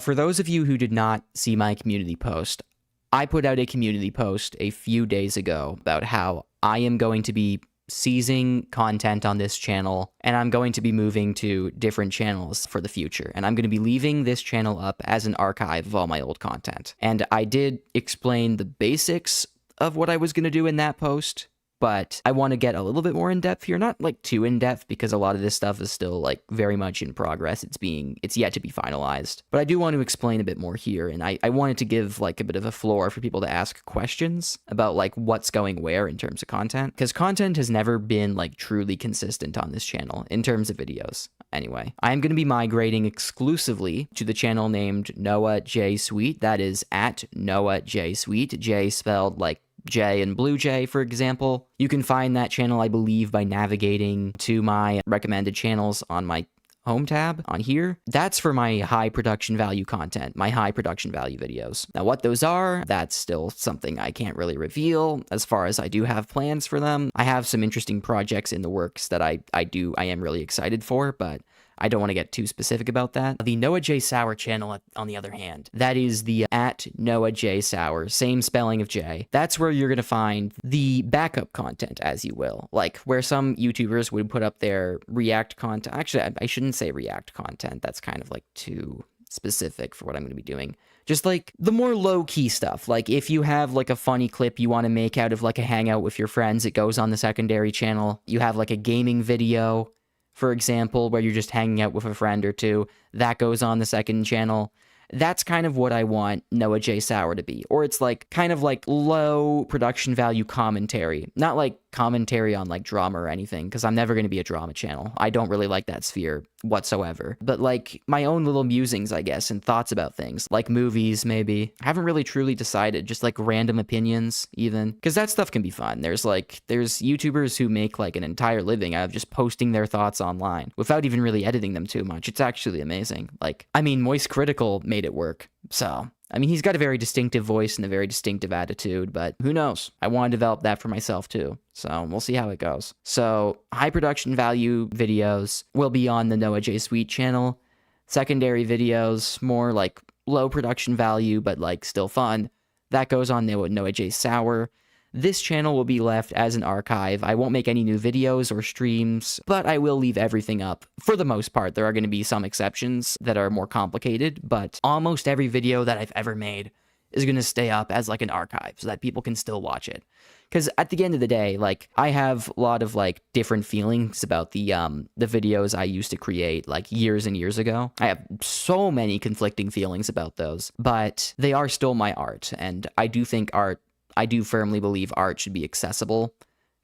For those of you who did not see my community post, I put out a community post a few days ago about how I am going to be seizing content on this channel, and I'm going to be moving to different channels for the future, and I'm going to be leaving this channel up as an archive of all my old content. And I did explain the basics of what I was going to do in that post, but I want to get a little bit more in depth here, not like too in depth, because a lot of this stuff is still like very much in progress. It's yet to be finalized, but I do want to explain a bit more here. And I wanted to give like a bit of a floor for people to ask questions about like what's going where in terms of content, because content has never been like truly consistent on this channel in terms of videos. Anyway, I'm going to be migrating exclusively to the channel named Noah J Sweet. That is at Noah J Sweet, J spelled like J and Blue Jay, for example. You can find that channel, I believe, by navigating to my recommended channels on my home tab on here. That's for my high production value content, my high production value videos. Now, what those are, that's still something I can't really reveal as far as I do have plans for them. I have some interesting projects in the works that I am really excited for, but I don't want to get too specific about that. The Noah J Sour channel, on the other hand, that is the at Noah J Sour, same spelling of J. That's where you're going to find the backup content, as you will. Like where some YouTubers would put up their React content. Actually, I shouldn't say React content. That's kind of like too specific for what I'm going to be doing. Just like the more low-key stuff. Like if you have like a funny clip you want to make out of like a hangout with your friends, it goes on the secondary channel. You have like a gaming video, for example, where you're just hanging out with a friend or two, that goes on the second channel. That's kind of what I want Noah J Sour to be. Or it's like kind of like low production value commentary. Not like commentary on like drama or anything, because I'm never going to be a drama channel. I don't really like that sphere whatsoever. But like my own little musings, I guess, and thoughts about things, like movies maybe. I haven't really truly decided, just like random opinions even, because that stuff can be fun. There's YouTubers who make like an entire living out of just posting their thoughts online without even really editing them too much. It's actually amazing. Like, I mean, Moist Critical made it work. So, I mean, he's got a very distinctive voice and a very distinctive attitude, but who knows? I want to develop that for myself too. So we'll see how it goes. So high production value videos will be on the Noah J Sweet channel. Secondary videos, more like low production value, but like still fun, that goes on Noah J Sour. This channel will be left as an archive. I won't make any new videos or streams, but I will leave everything up for the most part. There are going to be some exceptions that are more complicated, but almost every video that I've ever made is going to stay up as like an archive so that people can still watch it. Because at the end of the day, like I have a lot of like different feelings about the videos I used to create like years and years ago. I have so many conflicting feelings about those, but they are still my art, and I do firmly believe art should be accessible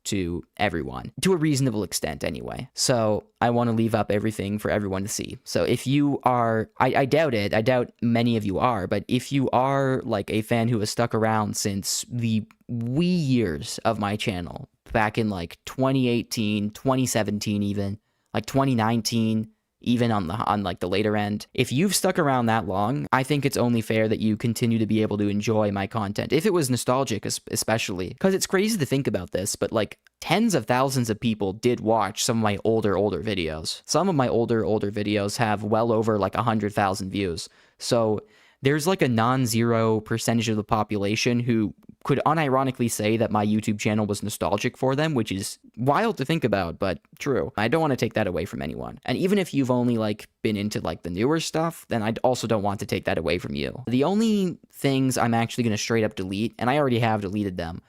to everyone, to a reasonable extent anyway. So I want to leave up everything for everyone to see. So if you are, I doubt it, I doubt many of you are, but if you are like a fan who has stuck around since the wee years of my channel, back in like 2018, 2017 even, like 2019, even on like the later end. If you've stuck around that long, I think it's only fair that you continue to be able to enjoy my content, if it was nostalgic especially. Because it's crazy to think about this, but like tens of thousands of people did watch some of my older videos. Some of my older videos have well over like 100,000 views. So there's like a non-zero percentage of the population who could unironically say that my YouTube channel was nostalgic for them, which is wild to think about, but true. I don't want to take that away from anyone. And even if you've only like been into like the newer stuff, then I also don't want to take that away from you. The only things I'm actually going to straight up delete, and I already have deleted them,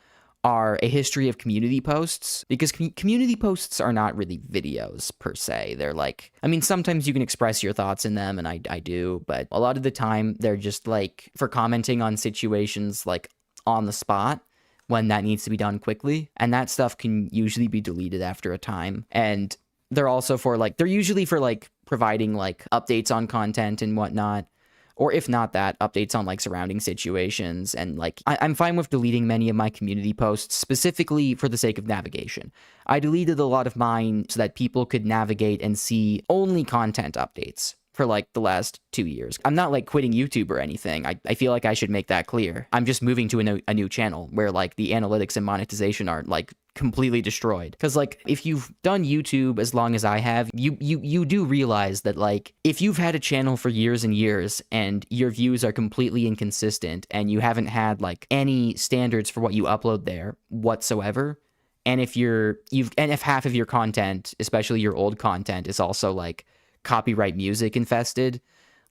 are a history of community posts, because community posts are not really videos per se. They're like, I mean, sometimes you can express your thoughts in them, and I do, but a lot of the time they're just like for commenting on situations like on the spot when that needs to be done quickly, and that stuff can usually be deleted after a time. And they're also for like, they're usually for like providing like updates on content and whatnot. Or if not that, updates on like surrounding situations. And like, I'm fine with deleting many of my community posts specifically for the sake of navigation. I deleted a lot of mine so that people could navigate and see only content updates for like the last 2 years. I'm not like quitting YouTube or anything. I feel like I should make that clear. I'm just moving to a new channel where like the analytics and monetization aren't like completely destroyed. Because, like, if you've done YouTube as long as I have, you do realize that, like, if you've had a channel for years and years and your views are completely inconsistent and you haven't had, like, any standards for what you upload there whatsoever, and if if half of your content, especially your old content, is also, like, copyright music infested,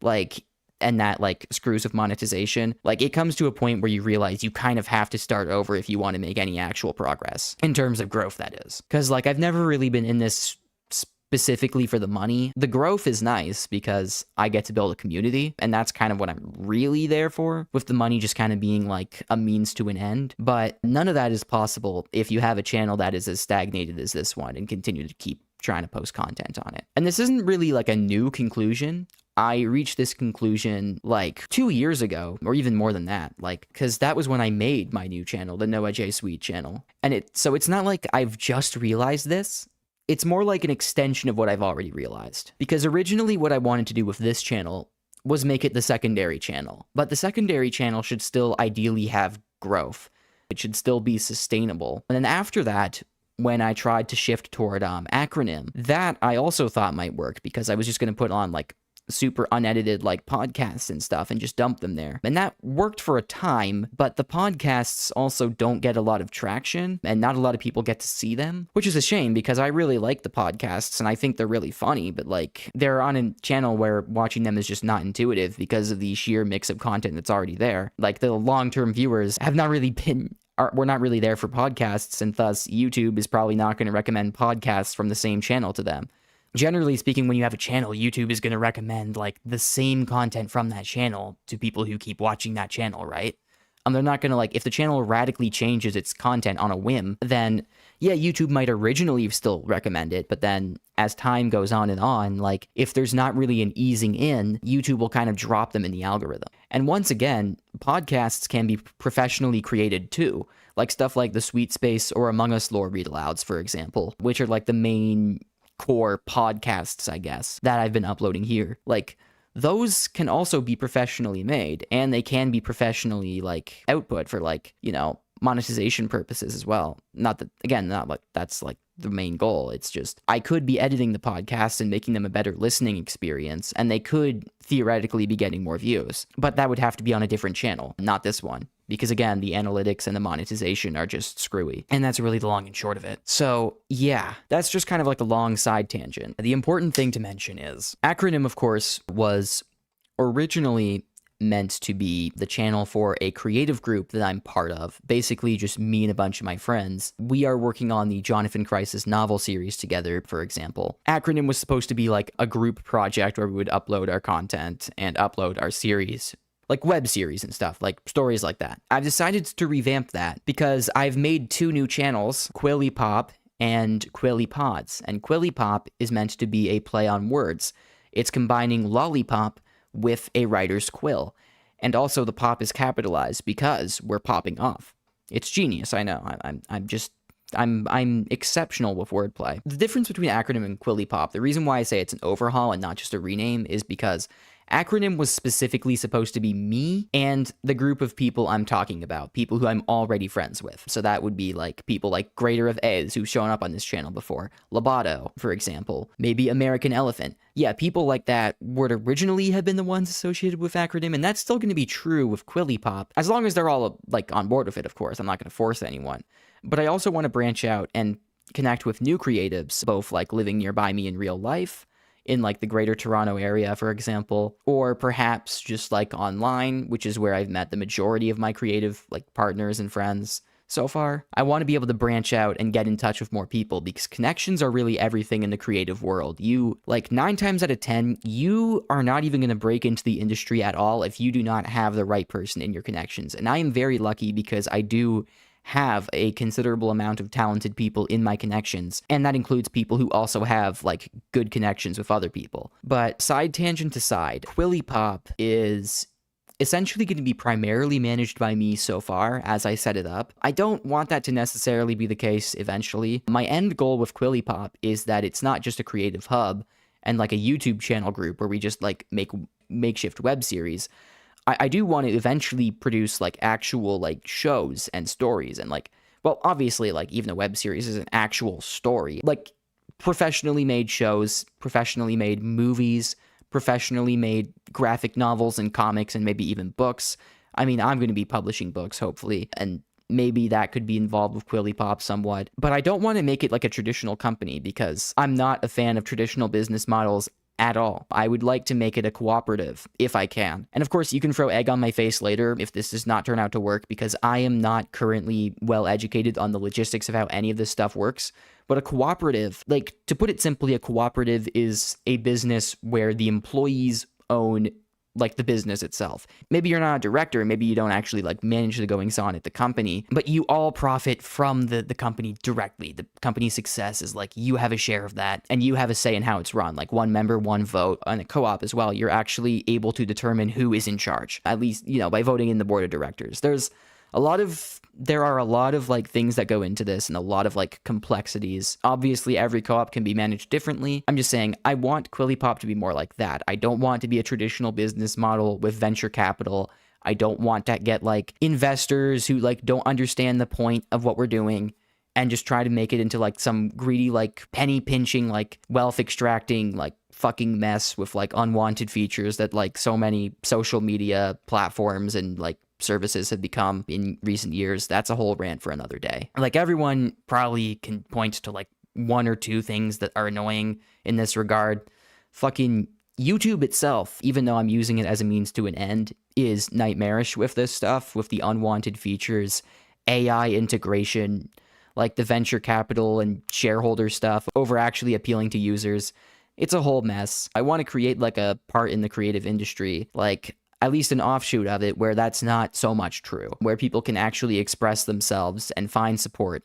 like, and that, like, screws with monetization, like, it comes to a point where you realize you kind of have to start over if you want to make any actual progress in terms of growth, that is. Because, like, I've never really been in this specifically for the money. The growth is nice because I get to build a community, and that's kind of what I'm really there for, with the money just kind of being like a means to an end. But none of that is possible if you have a channel that is as stagnated as this one and continue to keep trying to post content on it. And this isn't really like a new conclusion. I reached this conclusion like 2 years ago, or even more than that, like, because that was when I made my new channel, the Noah J. Sweet channel. And so it's not like I've just realized this. It's more like an extension of what I've already realized. Because originally what I wanted to do with this channel was make it the secondary channel. But the secondary channel should still ideally have growth. It should still be sustainable. And then after that, when I tried to shift toward acronym, that I also thought might work because I was just going to put on like super unedited like podcasts and stuff and just dump them there. And that worked for a time, but the podcasts also don't get a lot of traction and not a lot of people get to see them, which is a shame because I really like the podcasts and I think they're really funny, but like they're on a channel where watching them is just not intuitive because of the sheer mix of content that's already there. Like the long-term viewers have not really been we're not really there for podcasts, and thus YouTube is probably not going to recommend podcasts from the same channel to them. Generally speaking, when you have a channel, YouTube is going to recommend like the same content from that channel to people who keep watching that channel, right? They're not going to like, if the channel radically changes its content on a whim, then yeah, YouTube might originally still recommend it, but then as time goes on and on, like if there's not really an easing in, YouTube will kind of drop them in the algorithm. And once again, podcasts can be professionally created too, like stuff like the Sweet Space or Among Us lore read alouds, for example, which are like the main core podcasts, I guess, that I've been uploading here. Like those can also be professionally made, and they can be professionally like output for like, you know, monetization purposes as well. Not that, again, not like that's like the main goal. It's just I could be editing the podcast and making them a better listening experience, and they could theoretically be getting more views, but that would have to be on a different channel, not this one. Because again, the analytics and the monetization are just screwy. And that's really the long and short of it. So yeah, that's just kind of like a long side tangent. The important thing to mention is Acronym, of course, was originally meant to be the channel for a creative group that I'm part of. Basically just me and a bunch of my friends. We are working on the Jonathan Crisis novel series together, for example. Acronym was supposed to be like a group project where we would upload our content and upload our series, like web series and stuff, like stories like that. I've decided to revamp that because I've made 2 new channels, Quilly Pop and Quilly Pods. And Quilly Pop is meant to be a play on words. It's combining lollipop with a writer's quill. And also the pop is capitalized because we're popping off. It's genius, I know. I'm exceptional with wordplay. The difference between Acronym and Quilly Pop, the reason why I say it's an overhaul and not just a rename, is because Acronym was specifically supposed to be me and the group of people I'm talking about, people who I'm already friends with. So that would be like people like Grader of A's who've shown up on this channel before, Lobato, for example, maybe American Elephant. Yeah, people like that would originally have been the ones associated with Acronym, and that's still going to be true with Quilly Pop, as long as they're all like on board with it, of course. I'm not going to force anyone. But I also want to branch out and connect with new creatives, both like living nearby me in real life, in like the greater Toronto area, for example, or perhaps just like online, which is where I've met the majority of my creative like partners and friends so far. I want to be able to branch out and get in touch with more people because connections are really everything in the creative world. You, like 9 times out of 10, you are not even going to break into the industry at all if you do not have the right person in your connections. And I am very lucky because I do have a considerable amount of talented people in my connections, and that includes people who also have like good connections with other people. But side tangent aside, Quilly Pop is essentially going to be primarily managed by me so far as I set it up. I don't want that to necessarily be the case eventually. My end goal with Quilly Pop is that it's not just a creative hub and like a YouTube channel group where we just like make makeshift web series. I do want to eventually produce like actual like shows and stories and like, well, obviously, like, even a web series is an actual story. Like, professionally made shows, professionally made movies, professionally made graphic novels and comics, and maybe even books. I mean, I'm going to be publishing books, hopefully, and maybe that could be involved with Quilly Pop somewhat. But I don't want to make it like a traditional company because I'm not a fan of traditional business models at all. I would like to make it a cooperative if I can. And of course, you can throw egg on my face later if this does not turn out to work, because I am not currently well educated on the logistics of how any of this stuff works. But a cooperative, like, to put it simply, a cooperative is a business where the employees own, like, the business itself. Maybe you're not a director, maybe you don't actually, like, manage the goings on at the company, but you all profit from the company directly. The company's success is, like, you have a share of that, and you have a say in how it's run. Like, one member, one vote. On a co-op as well, you're actually able to determine who is in charge, at least, you know, by voting in the board of directors. There are a lot of like things that go into this and a lot of like complexities. Obviously, every co-op can be managed differently. I'm just saying I want Quilly Pop to be more like that. I don't want to be a traditional business model with venture capital. I don't want to get like investors who like don't understand the point of what we're doing and just try to make it into like some greedy, like penny pinching, like wealth extracting, like fucking mess with like unwanted features that like so many social media platforms and like services have become in recent years. That's a whole rant for another day. Like, everyone probably can point to like one or two things that are annoying in this regard. Fucking YouTube itself, even though I'm using it as a means to an end, is nightmarish with this stuff, with the unwanted features, AI integration, like the venture capital and shareholder stuff over actually appealing to users. It's a whole mess. I want to create like a part in the creative industry, like at least an offshoot of it where that's not so much true, where people can actually express themselves and find support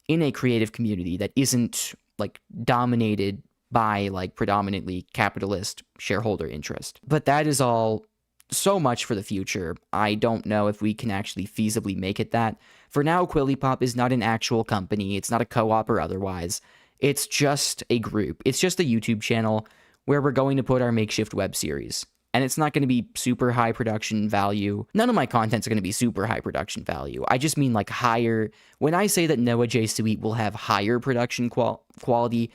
in a creative community that isn't like dominated by like predominantly capitalist shareholder interest. But that is all so much for the future. I don't know if we can actually feasibly make it that. For now, Quilly Pop is not an actual company. It's not a co-op or otherwise. It's just a group. It's just a YouTube channel where we're going to put our makeshift web series. And it's not going to be super high production value. None of my content's going to be super high production value. I just mean like higher. When I say that Noah J. Sweet will have higher production quality,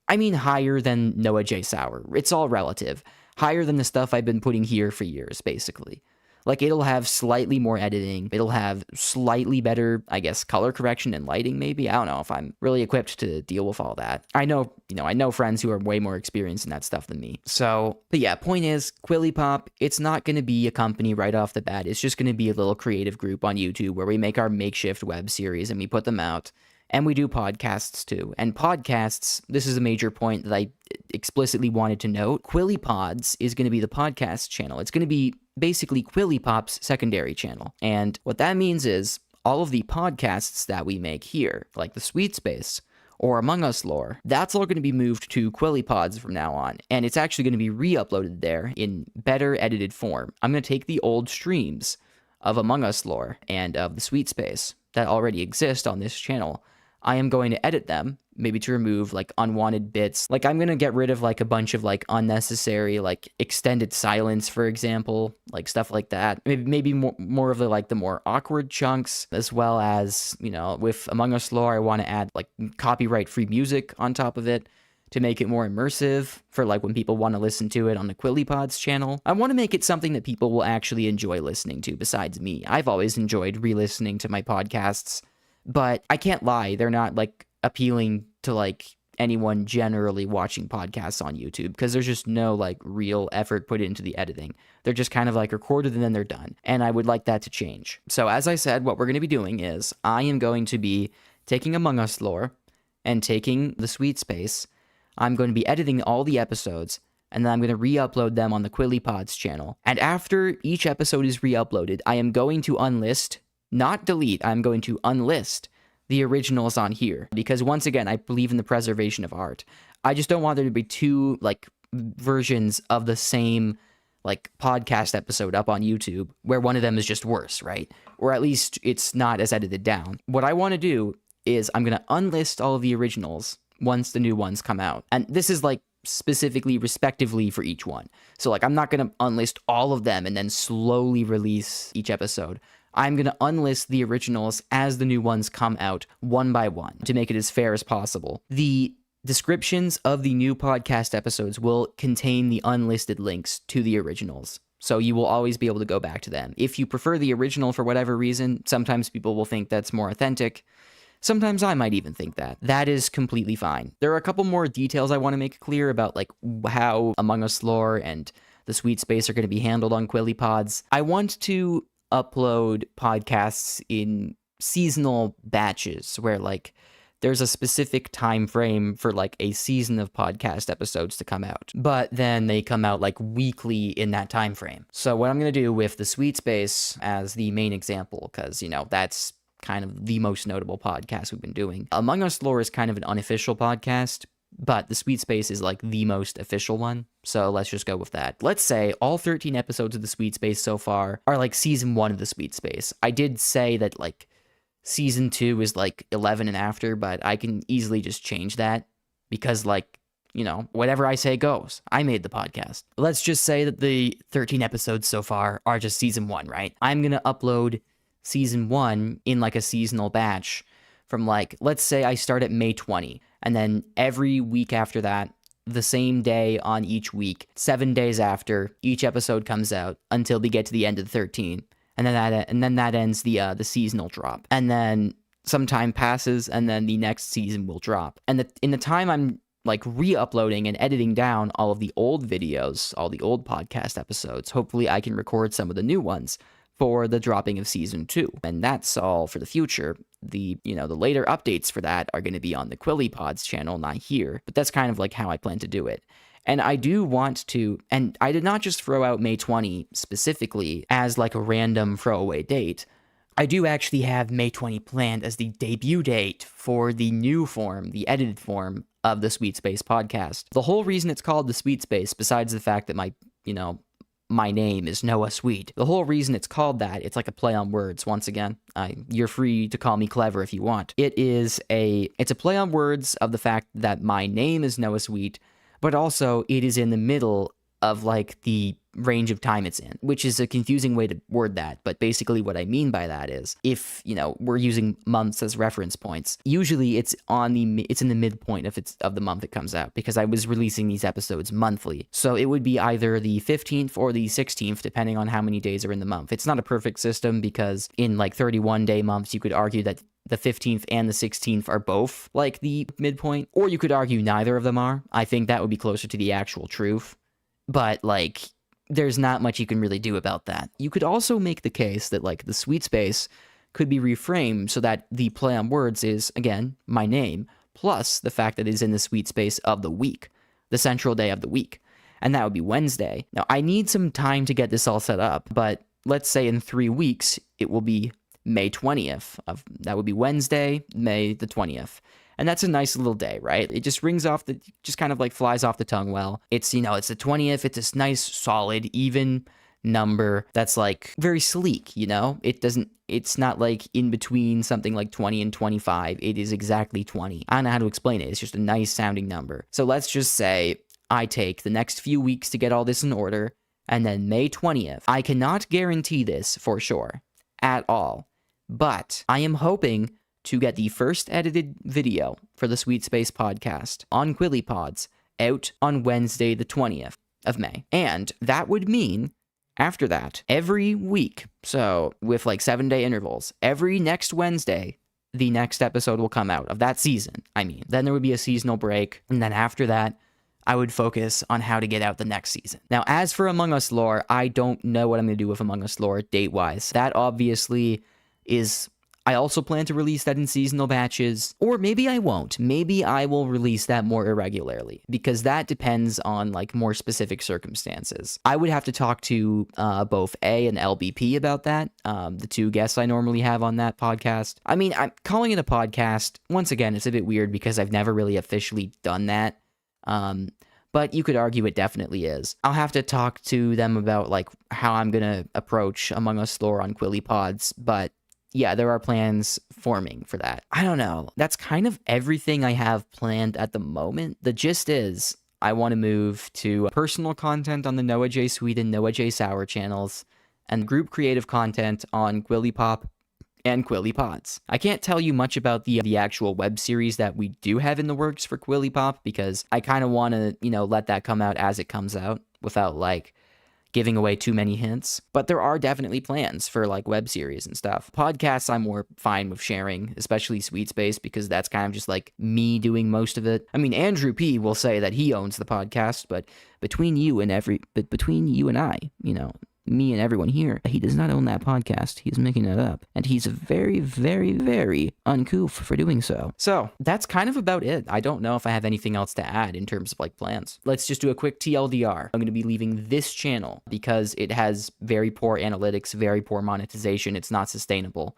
I mean higher than Noah J. Sour. It's all relative. Higher than the stuff I've been putting here for years, basically. Like, it'll have slightly more editing. It'll have slightly better, I guess, color correction and lighting, maybe. I don't know if I'm really equipped to deal with all that. I know friends who are way more experienced in that stuff than me. So, but yeah, point is, Quilly Pop, it's not going to be a company right off the bat. It's just going to be a little creative group on YouTube where we make our makeshift web series and we put them out. And we do podcasts too. And podcasts, this is a major point that I explicitly wanted to note. Quilly Pods is going to be the podcast channel. It's going to be basically Quilly Pop's secondary channel. And what that means is all of the podcasts that we make here, like the Sweet Space or Among Us lore, that's all going to be moved to Quilly Pods from now on. And it's actually going to be re-uploaded there in better edited form. I'm going to take the old streams of Among Us lore and of the Sweet Space that already exist on this channel. I am going to edit them, maybe to remove like unwanted bits. Like, I'm going to get rid of like a bunch of like unnecessary, like extended silence, for example, like stuff like that. Maybe more of the like the more awkward chunks, as well as, you know, with Among Us lore, I want to add like copyright free music on top of it to make it more immersive for like when people want to listen to it on the Quilly Pods channel. I want to make it something that people will actually enjoy listening to besides me. I've always enjoyed re-listening to my podcasts. But I can't lie, they're not like appealing to like anyone generally watching podcasts on YouTube because there's just no like real effort put into the editing. They're just kind of like recorded and then they're done. And I would like that to change. So as I said, what we're going to be doing is I am going to be taking Among Us lore and taking the Sweet Space. I'm going to be editing all the episodes and then I'm going to re-upload them on the Quilly Pods channel. And after each episode is re-uploaded, I am going to unlist, not delete, I'm going to unlist the originals on here. Because once again, I believe in the preservation of art. I just don't want there to be two, like, versions of the same, like, podcast episode up on YouTube, where one of them is just worse, right? Or at least it's not as edited down. What I want to do is I'm going to unlist all of the originals once the new ones come out. And this is, like, specifically respectively for each one. So, like, I'm not going to unlist all of them and then slowly release each episode. I'm going to unlist the originals as the new ones come out one by one to make it as fair as possible. The descriptions of the new podcast episodes will contain the unlisted links to the originals, so you will always be able to go back to them. If you prefer the original for whatever reason, sometimes people will think that's more authentic. Sometimes I might even think that. That is completely fine. There are a couple more details I want to make clear about like how Among Us lore and the Sweet Space are going to be handled on QuillyPods. I want to upload podcasts in seasonal batches where like there's a specific time frame for like a season of podcast episodes to come out, but then they come out like weekly in that time frame. So what I'm going to do with the Sweet Space as the main example, because, you know, that's kind of the most notable podcast we've been doing. Among Us lore is kind of an unofficial podcast, but the Sweet Space is like the most official one. So let's just go with that. Let's say all 13 episodes of the Sweet Space so far are like season 1 of the Sweet Space. I did say that like season 2 is like 11 and after, but I can easily just change that because like, you know, whatever I say goes. I made the podcast. Let's just say that the 13 episodes so far are just season 1, right? I'm going to upload season 1 in like a seasonal batch from like, let's say I start at May 20, and then every week after that, the same day on each week, 7 days after, each episode comes out until we get to the end of the 13. And then that ends the seasonal drop. And then some time passes, and then the next season will drop. And in the time I'm like re-uploading and editing down all of the old videos, all the old podcast episodes, hopefully I can record some of the new ones for the dropping of season 2. And that's all for the future. The later updates for that are going to be on the QuillyPods channel, not here. But that's kind of like how I plan to do it. And I do want to, and I did not just throw out May 20 specifically as like a random throwaway date. I do actually have May 20 planned as the debut date for the new form, the edited form of the Sweet Space podcast. The whole reason it's called the Sweet Space, besides the fact that my name is Noah Sweet. The whole reason it's called that, it's like a play on words. Once again, you're free to call me clever if you want. It's a play on words of the fact that my name is Noah Sweet, but also it is in the middle of like the range of time it's in, which is a confusing way to word that. But basically what I mean by that is if, we're using months as reference points, usually it's in the midpoint of the month it comes out, because I was releasing these episodes monthly. So it would be either the 15th or the 16th, depending on how many days are in the month. It's not a perfect system because in like 31-day months, you could argue that the 15th and the 16th are both like the midpoint, or you could argue neither of them are. I think that would be closer to the actual truth. But like, there's not much you can really do about that. You could also make the case that like the Sweet Space could be reframed so that the play on words is, again, my name, plus the fact that it is in the Sweet Space of the week, the central day of the week. And that would be Wednesday. Now, I need some time to get this all set up, but let's say in 3 weeks, it will be May 20th. That would be Wednesday, May the 20th. And that's a nice little day, right? It just just kind of like flies off the tongue well. It's the 20th. It's this nice, solid, even number that's like very sleek, it's not like in between something like 20 and 25. It is exactly 20. I don't know how to explain it. It's just a nice sounding number. So let's just say I take the next few weeks to get all this in order, and then May 20th. I cannot guarantee this for sure at all, but I am hoping to get the first edited video for the Sweet Space podcast on QuillyPods out on Wednesday the 20th of May. And that would mean, after that, every week, so with like 7-day intervals, every next Wednesday, the next episode will come out of that season. Then there would be a seasonal break, and then after that, I would focus on how to get out the next season. Now, as for Among Us lore, I don't know what I'm going to do with Among Us lore date-wise. That obviously is... I also plan to release that in seasonal batches, or maybe I won't. Maybe I will release that more irregularly, because that depends on like more specific circumstances. I would have to talk to both A and LBP about that, the two guests I normally have on that podcast. I'm calling it a podcast. Once again, it's a bit weird because I've never really officially done that. But you could argue it definitely is. I'll have to talk to them about like how I'm gonna approach Among Us lore on QuillyPods, but yeah, there are plans forming for that. I don't know. That's kind of everything I have planned at the moment. The gist is I want to move to personal content on the Noah J. Sweet and Noah J. Sour channels, and group creative content on Quilly Pop and Quilly Pods. I can't tell you much about the actual web series that we do have in the works for Quilly Pop because I kind of want to, let that come out as it comes out without like giving away too many hints. But there are definitely plans for like web series and stuff. Podcasts I'm more fine with sharing, especially Sweet Space, because that's kind of just like me doing most of it. I mean, Andrew P will say that he owns the podcast, but between you and I, me and everyone here, he does not own that podcast. He's making it up. And he's very, very, very uncouth for doing so. So that's kind of about it. I don't know if I have anything else to add in terms of like plans. Let's just do a quick TLDR. I'm going to be leaving this channel because it has very poor analytics, very poor monetization. It's not sustainable.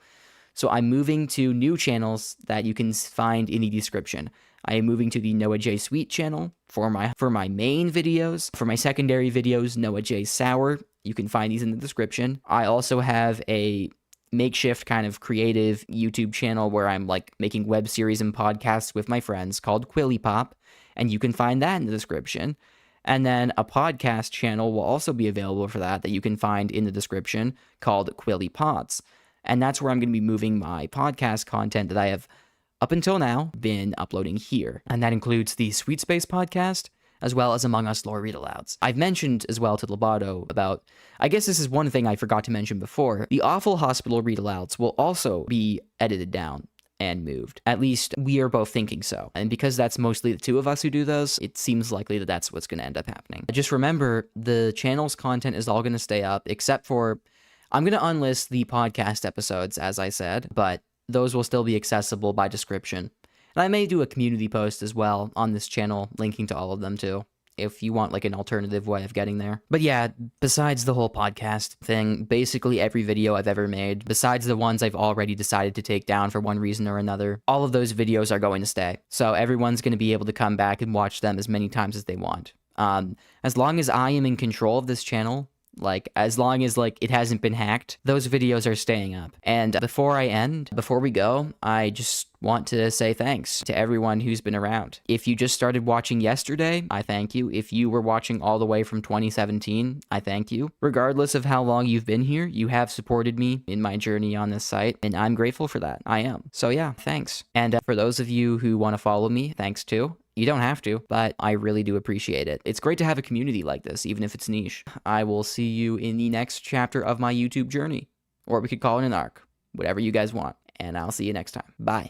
So I'm moving to new channels that you can find in the description. I am moving to the Noah J. Sweet channel for my main videos. For my secondary videos, Noah J. Sour. You can find these in the description. I also have a makeshift kind of creative YouTube channel where I'm like making web series and podcasts with my friends called Quilly Pop, and you can find that in the description. And then a podcast channel will also be available for that you can find in the description called Quilly Pops. And that's where I'm going to be moving my podcast content that I have up until now been uploading here. And that includes the Sweet Space podcast, as well as Among Us lore read-alouds. I've mentioned as well to Lobato about, I guess this is one thing I forgot to mention before, the Awful Hospital read-alouds will also be edited down and moved. At least we are both thinking so. And because that's mostly the two of us who do those, it seems likely that that's what's going to end up happening. Just remember, the channel's content is all going to stay up, except for, I'm going to unlist the podcast episodes, as I said, but those will still be accessible by description. And I may do a community post as well on this channel, linking to all of them too, if you want like an alternative way of getting there. But yeah, besides the whole podcast thing, basically every video I've ever made, besides the ones I've already decided to take down for one reason or another, all of those videos are going to stay. So everyone's going to be able to come back and watch them as many times as they want. As long as I am in control of this channel, like, as long as, like, it hasn't been hacked, those videos are staying up. And before we go, I just want to say thanks to everyone who's been around. If you just started watching yesterday, I thank you. If you were watching all the way from 2017, I thank you. Regardless of how long you've been here, you have supported me in my journey on this site, and I'm grateful for that. I am. So yeah, thanks. And for those of you who want to follow me, thanks too. You don't have to, but I really do appreciate it. It's great to have a community like this, even if it's niche. I will see you in the next chapter of my YouTube journey. Or we could call it an arc. Whatever you guys want. And I'll see you next time. Bye.